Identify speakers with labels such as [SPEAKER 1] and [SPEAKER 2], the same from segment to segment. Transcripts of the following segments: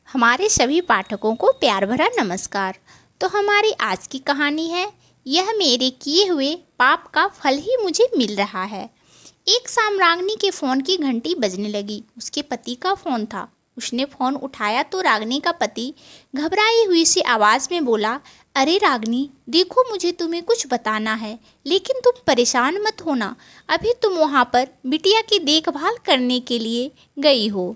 [SPEAKER 1] हमारे सभी पाठकों को प्यार भरा नमस्कार। तो हमारी आज की कहानी है, यह मेरे किए हुए पाप का फल ही मुझे मिल रहा है। एक शाम रागिनी के फ़ोन की घंटी बजने लगी। उसके पति का फ़ोन था। उसने फ़ोन उठाया तो रागिनी का पति घबराई हुई सी आवाज़ में बोला, अरे रागिनी, देखो मुझे तुम्हें कुछ बताना है, लेकिन तुम परेशान मत होना। अभी तुम वहाँ पर बिटिया की देखभाल करने के लिए गई हो,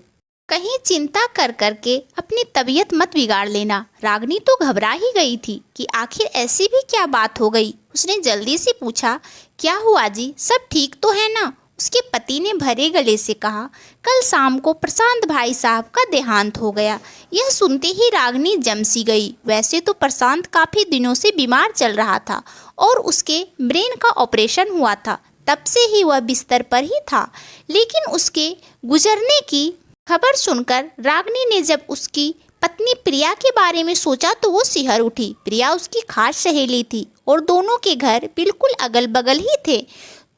[SPEAKER 1] कहीं चिंता कर करके अपनी तबीयत मत बिगाड़ लेना। रागिनी तो घबरा ही गई थी कि आखिर ऐसी भी क्या बात हो गई। उसने जल्दी से पूछा, क्या हुआ जी, सब ठीक तो है ना? उसके पति ने भरे गले से कहा, कल शाम को प्रशांत भाई साहब का देहांत हो गया। यह सुनते ही रागिनी जम सी गई। वैसे तो प्रशांत काफ़ी दिनों से बीमार चल रहा था और उसके ब्रेन का ऑपरेशन हुआ था, तब से ही वह बिस्तर पर ही था। लेकिन उसके गुजरने की खबर सुनकर रागिनी ने जब उसकी पत्नी प्रिया के बारे में सोचा तो वो सिहर उठी। प्रिया उसकी खास सहेली थी और दोनों के घर बिल्कुल अगल बगल ही थे,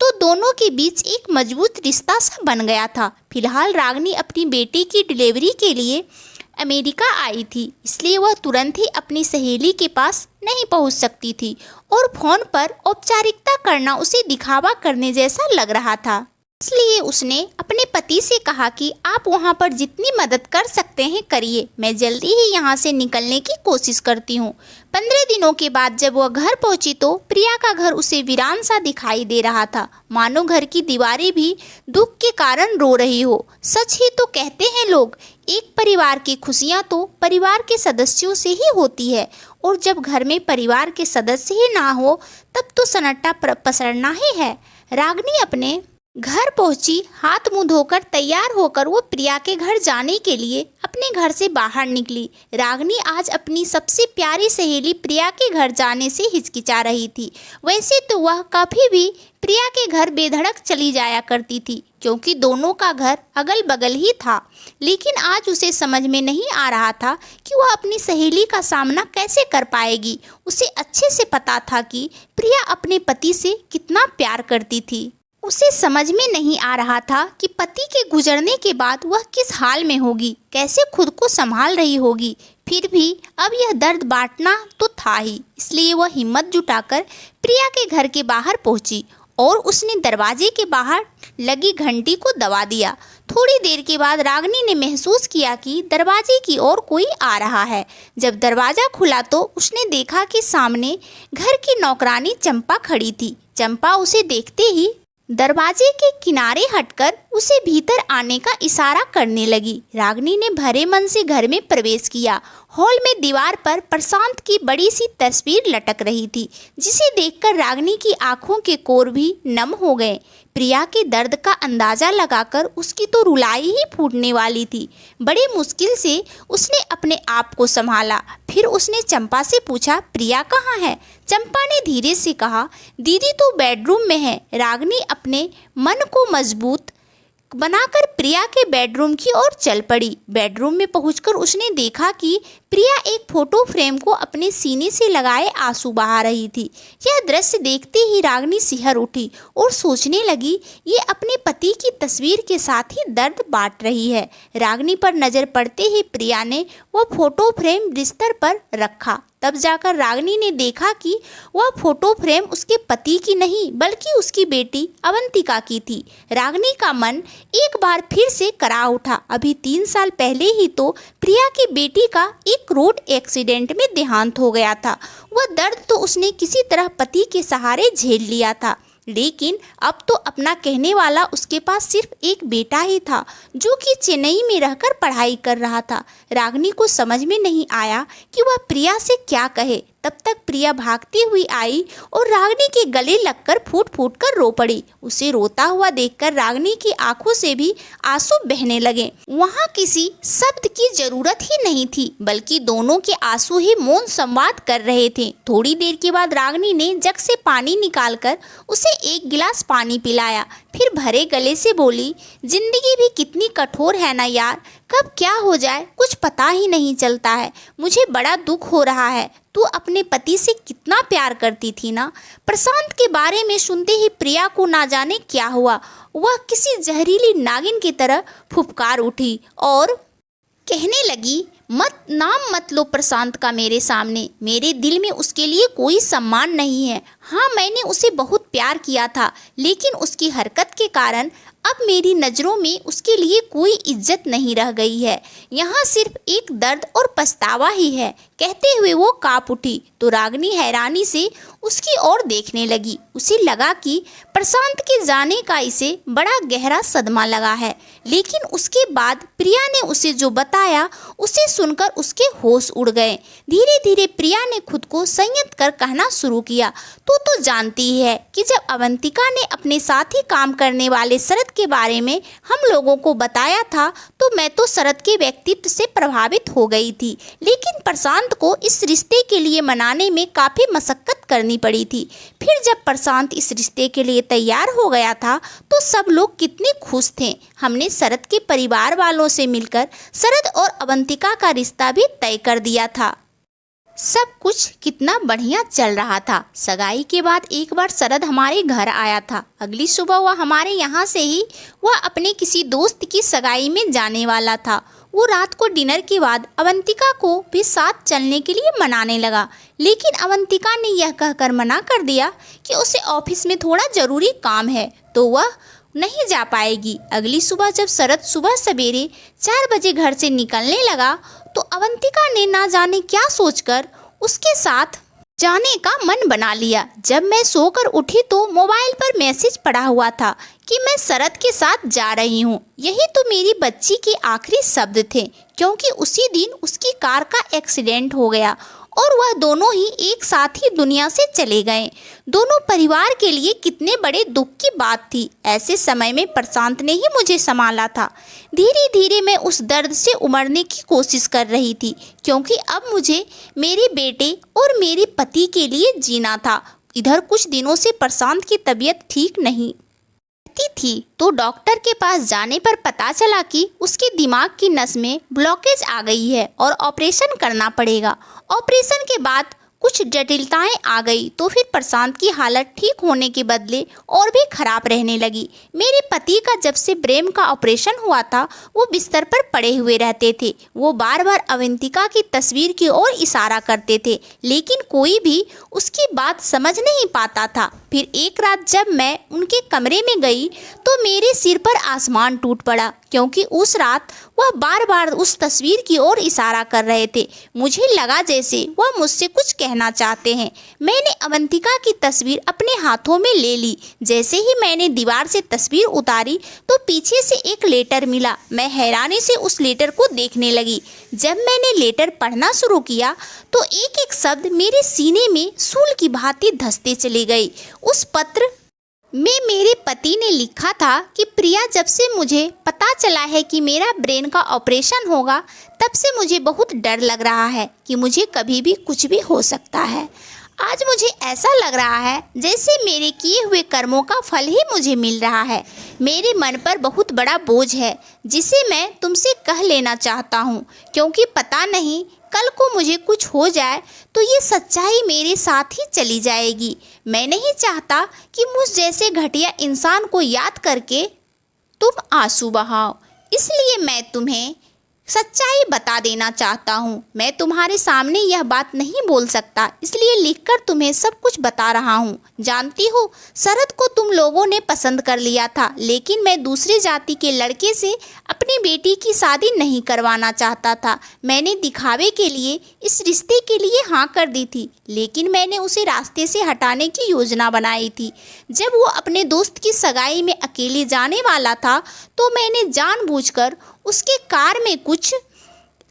[SPEAKER 1] तो दोनों के बीच एक मजबूत रिश्ता सा बन गया था। फिलहाल रागिनी अपनी बेटी की डिलीवरी के लिए अमेरिका आई थी, इसलिए वह तुरंत ही अपनी सहेली के पास नहीं पहुंच सकती थी और फोन पर औपचारिकता करना उसे दिखावा करने जैसा लग रहा था। इसलिए उसने अपने पति से कहा कि आप वहां पर जितनी मदद कर सकते हैं करिए, मैं जल्दी ही यहां से निकलने की कोशिश करती हूं। 15 दिनों के बाद जब वह घर पहुंची तो प्रिया का घर उसे वीरान सा दिखाई दे रहा था, मानो घर की दीवारें भी दुख के कारण रो रही हो। सच ही तो कहते हैं लोग, एक परिवार की खुशियां तो परिवार के सदस्यों से ही होती है, और जब घर में परिवार के सदस्य ही ना हो तब तो सन्नाटा पसरना ही है। रागिनी अपने घर पहुंची। हाथ मुंह धोकर तैयार होकर वो प्रिया के घर जाने के लिए अपने घर से बाहर निकली। रागिनी आज अपनी सबसे प्यारी सहेली प्रिया के घर जाने से हिचकिचा रही थी। वैसे तो वह कभी भी प्रिया के घर बेधड़क चली जाया करती थी, क्योंकि दोनों का घर अगल बगल ही था। लेकिन आज उसे समझ में नहीं आ रहा था कि वह अपनी सहेली का सामना कैसे कर पाएगी। उसे अच्छे से पता था कि प्रिया अपने पति से कितना प्यार करती थी। उसे समझ में नहीं आ रहा था कि पति के गुजरने के बाद वह किस हाल में होगी, कैसे खुद को संभाल रही होगी। फिर भी अब यह दर्द बांटना तो था ही, इसलिए वह हिम्मत जुटाकर प्रिया के घर के बाहर पहुंची और उसने दरवाजे के बाहर लगी घंटी को दबा दिया। थोड़ी देर के बाद रागिनी ने महसूस किया कि दरवाजे की ओर कोई आ रहा है। जब दरवाज़ा खुला तो उसने देखा कि सामने घर की नौकरानी चंपा खड़ी थी। चंपा उसे देखते ही दरवाजे के किनारे हटकर उसे भीतर आने का इशारा करने लगी। रागिनी ने भरे मन से घर में प्रवेश किया। हॉल में दीवार पर प्रशांत की बड़ी सी तस्वीर लटक रही थी, जिसे देखकर रागिनी की आंखों के कोर भी नम हो गए। प्रिया के दर्द का अंदाज़ा लगाकर उसकी तो रुलाई ही फूटने वाली थी। बड़ी मुश्किल से उसने अपने आप को संभाला। फिर उसने चंपा से पूछा, प्रिया कहाँ है? चंपा ने धीरे से कहा, दीदी तो बेडरूम में है। रागिनी अपने मन को मजबूत बनाकर प्रिया के बेडरूम की ओर चल पड़ी। बेडरूम में पहुंचकर उसने देखा कि प्रिया एक फोटो फ्रेम को अपने सीने से लगाए आंसू बहा रही थी। यह दृश्य देखते ही रागिनी सिहर उठी और सोचने लगी, ये अपने पति की तस्वीर के साथ ही दर्द बांट रही है। रागिनी पर नज़र पड़ते ही प्रिया ने वह फोटो फ्रेम बिस्तर पर रखा। तब जाकर रागिनी ने देखा कि वह फोटो फ्रेम उसके पति की नहीं बल्कि उसकी बेटी अवंतिका की थी। रागिनी का मन एक बार फिर से करा उठा। अभी 3 साल पहले ही तो प्रिया की बेटी का एक रोड एक्सीडेंट में देहांत हो गया था। वह दर्द तो उसने किसी तरह पति के सहारे झेल लिया था, लेकिन अब तो अपना कहने वाला उसके पास सिर्फ एक बेटा ही था, जो कि चेन्नई में रहकर पढ़ाई कर रहा था। रागिनी को समझ में नहीं आया कि वह प्रिया से क्या कहे। तब तक प्रिया भागती हुई आई और रागिनी के गले लगकर फूट फूट कर रो पड़ी। उसे रोता हुआ देखकर रागिनी की आंखों से भी आंसू बहने लगे। वहाँ किसी शब्द की जरूरत ही नहीं थी, बल्कि दोनों के आंसू ही मौन संवाद कर रहे थे। थोड़ी देर के बाद रागिनी ने जग से पानी निकालकर उसे एक गिलास पानी पिलाया। फिर भरे गले से बोली, जिंदगी भी कितनी कठोर है ना यार, कब क्या हो जाए कुछ पता ही नहीं चलता है। मुझे बड़ा दुख हो रहा है। तू अपने पति से कितना प्यार करती थी ना। प्रशांत के बारे में सुनते ही प्रिया को ना जाने क्या हुआ। वह किसी जहरीली नागिन की तरह फुफकार उठी और कहने लगी, नाम मत लो प्रशांत का मेरे सामने। मेरे दिल में उसके लिए कोई सम्मान नहीं है। हाँ, मैंने उसे बहुत प्यार किया था, लेकिन उसकी हरकत के कारण अब मेरी नज़रों में उसके लिए कोई इज्जत नहीं रह गई है। यहाँ सिर्फ एक दर्द और पछतावा ही है। कहते हुए वो काँप उठी तो रागिनी हैरानी से उसकी ओर देखने लगी। उसे लगा कि प्रशांत के जाने का इसे बड़ा गहरा सदमा लगा है, लेकिन उसके बाद प्रिया ने उसे जो बताया उसे सुनकर उसके होश उड़ गए। धीरे धीरे प्रिया ने खुद को संयत कर कहना शुरू किया, तो जानती ही है कि जब अवंतिका ने अपने साथ ही काम करने वाले शरद के बारे में हम लोगों को बताया था तो मैं तो शरद के व्यक्तित्व से प्रभावित हो गई थी, लेकिन प्रशांत को इस रिश्ते के लिए मनाने में काफ़ी मशक्कत करनी पड़ी थी। फिर जब प्रशांत इस रिश्ते के लिए तैयार हो गया था तो सब लोग कितने खुश थे। हमने शरद के परिवार वालों से मिलकर शरद और अवंतिका का रिश्ता भी तय कर दिया था। सब कुछ कितना बढ़िया चल रहा था। सगाई के बाद एक बार शरद हमारे घर आया था। अगली सुबह वह हमारे यहाँ से ही वह अपने किसी दोस्त की सगाई में जाने वाला था। वो रात को डिनर के बाद अवंतिका को भी साथ चलने के लिए मनाने लगा, लेकिन अवंतिका ने यह कहकर मना कर दिया कि उसे ऑफिस में थोड़ा ज़रूरी काम है तो वह नहीं जा पाएगी। अगली सुबह जब शरद सुबह सवेरे 4 बजे घर से निकलने लगा तो अवंतिका ने ना जाने क्या सोचकर उसके साथ जाने का मन बना लिया। जब मैं सोकर उठी तो मोबाइल पर मैसेज पड़ा हुआ था कि मैं शरद के साथ जा रही हूँ। यही तो मेरी बच्ची के आखिरी शब्द थे, क्योंकि उसी दिन उसकी कार का एक्सीडेंट हो गया और वह दोनों ही एक साथ ही दुनिया से चले गए। दोनों परिवार के लिए कितने बड़े दुख की बात थी। ऐसे समय में प्रशांत ने ही मुझे संभाला था। धीरे धीरे मैं उस दर्द से उमड़ने की कोशिश कर रही थी, क्योंकि अब मुझे मेरे बेटे और मेरे पति के लिए जीना था। इधर कुछ दिनों से प्रशांत की तबीयत ठीक नहीं थी तो डॉक्टर के पास जाने पर पता चला कि उसके दिमाग की नस में ब्लॉकेज आ गई है और ऑपरेशन करना पड़ेगा। ऑपरेशन के बाद कुछ जटिलताएं आ गई तो फिर प्रशांत की हालत ठीक होने के बदले और भी खराब रहने लगी। मेरे पति का जब से ब्रेन का ऑपरेशन हुआ था वो बिस्तर पर पड़े हुए रहते थे। वो बार बार अवंतिका की तस्वीर की ओर इशारा करते थे, लेकिन कोई भी उसकी बात समझ नहीं पाता था। फिर एक रात जब मैं उनके कमरे में गई तो मेरे सिर पर आसमान टूट पड़ा, क्योंकि उस रात वह बार बार उस तस्वीर की ओर इशारा कर रहे थे। मुझे लगा जैसे वह मुझसे कुछ कहना चाहते हैं। मैंने अवंतिका की तस्वीर अपने हाथों में ले ली। जैसे ही मैंने दीवार से तस्वीर उतारी तो पीछे से एक लेटर मिला। मैं हैरानी से उस लेटर को देखने लगी। जब मैंने लेटर पढ़ना शुरू किया तो एक एक शब्द मेरे सीने में सूल की भांति धंसते चले गए। उस पत्र में मेरे पति ने लिखा था कि प्रिया, जब से मुझे पता चला है कि मेरा ब्रेन का ऑपरेशन होगा तब से मुझे बहुत डर लग रहा है कि मुझे कभी भी कुछ भी हो सकता है। आज मुझे ऐसा लग रहा है जैसे मेरे किए हुए कर्मों का फल ही मुझे मिल रहा है। मेरे मन पर बहुत बड़ा बोझ है जिसे मैं तुमसे कह लेना चाहता हूँ, क्योंकि पता नहीं कल को मुझे कुछ हो जाए तो ये सच्चाई मेरे साथ ही चली जाएगी। मैं नहीं चाहता कि मुझ जैसे घटिया इंसान को याद करके तुम आंसू बहाओ, इसलिए मैं तुम्हें सच्चाई बता देना चाहता हूँ। मैं तुम्हारे सामने यह बात नहीं बोल सकता, इसलिए लिखकर तुम्हें सब कुछ बता रहा हूँ। जानती हो, शरद को तुम लोगों ने पसंद कर लिया था, लेकिन मैं दूसरी जाति के लड़के से अपनी बेटी की शादी नहीं करवाना चाहता था। मैंने दिखावे के लिए इस रिश्ते के लिए हाँ कर दी थी, लेकिन मैंने उसे रास्ते से हटाने की योजना बनाई थी। जब वो अपने दोस्त की सगाई में अकेले जाने वाला था तो मैंने जानबूझकर उसके कार में कुछ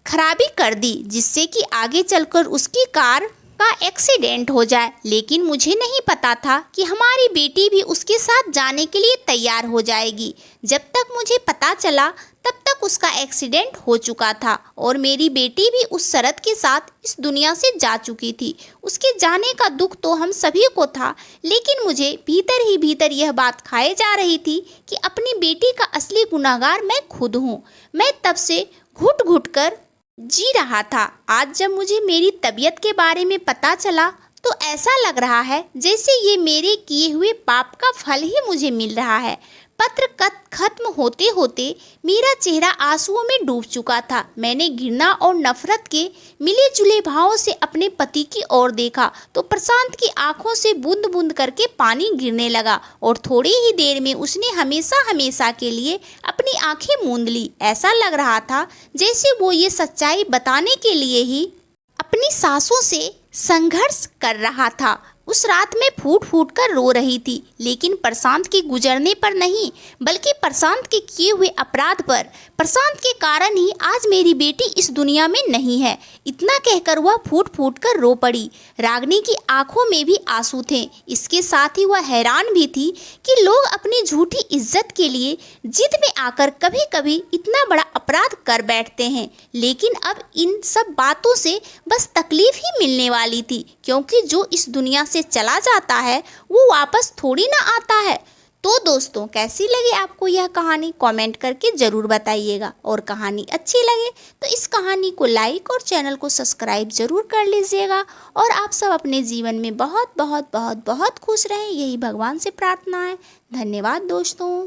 [SPEAKER 1] खराबी कर दी, जिससे कि आगे चलकर उसकी कार का एक्सीडेंट हो जाए। लेकिन मुझे नहीं पता था कि हमारी बेटी भी उसके साथ जाने के लिए तैयार हो जाएगी। जब तक मुझे पता चला तब तक उसका एक्सीडेंट हो चुका था और मेरी बेटी भी उस शरद के साथ इस दुनिया से जा चुकी थी। उसके जाने का दुख तो हम सभी को था, लेकिन मुझे भीतर ही भीतर यह बात खाए जा रही थी कि अपनी बेटी का असली गुनहगार मैं खुद हूँ। मैं तब से घुट घुट कर जी रहा था। आज जब मुझे मेरी तबीयत के बारे में पता चला तो ऐसा लग रहा है जैसे ये मेरे किए हुए पाप का फल ही मुझे मिल रहा है। पत्र खत्म होते होते मेरा चेहरा आंसुओं में डूब चुका था। मैंने घृणा और नफरत के मिले जुले भावों से अपने पति की ओर देखा तो प्रशांत की आंखों से बूंद बूंद करके पानी गिरने लगा और थोड़ी ही देर में उसने हमेशा हमेशा के लिए अपनी आंखें मूंद ली। ऐसा लग रहा था जैसे वो ये सच्चाई बताने के लिए ही अपनी सांसों से संघर्ष कर रहा था। उस रात में फूट फूट कर रो रही थी, लेकिन प्रशांत के गुजरने पर नहीं, बल्कि प्रशांत के किए हुए अपराध पर। प्रशांत के कारण ही आज मेरी बेटी इस दुनिया में नहीं है। इतना कहकर वह फूट फूट कर रो पड़ी। रागिनी की आंखों में भी आंसू थे। इसके साथ ही वह हैरान भी थी कि लोग अपनी झूठी इज्जत के लिए जिद में आकर कभी कभी इतना बड़ा अपराध कर बैठते हैं। लेकिन अब इन सब बातों से बस तकलीफ ही मिलने वाली थी, क्योंकि जो इस दुनिया से चला जाता है वो वापस थोड़ी ना आता है। तो दोस्तों, कैसी लगी आपको यह कहानी कमेंट करके ज़रूर बताइएगा। और कहानी अच्छी लगे तो इस कहानी को लाइक और चैनल को सब्सक्राइब ज़रूर कर लीजिएगा। और आप सब अपने जीवन में बहुत बहुत बहुत बहुत खुश रहें, यही भगवान से प्रार्थना है। धन्यवाद दोस्तों।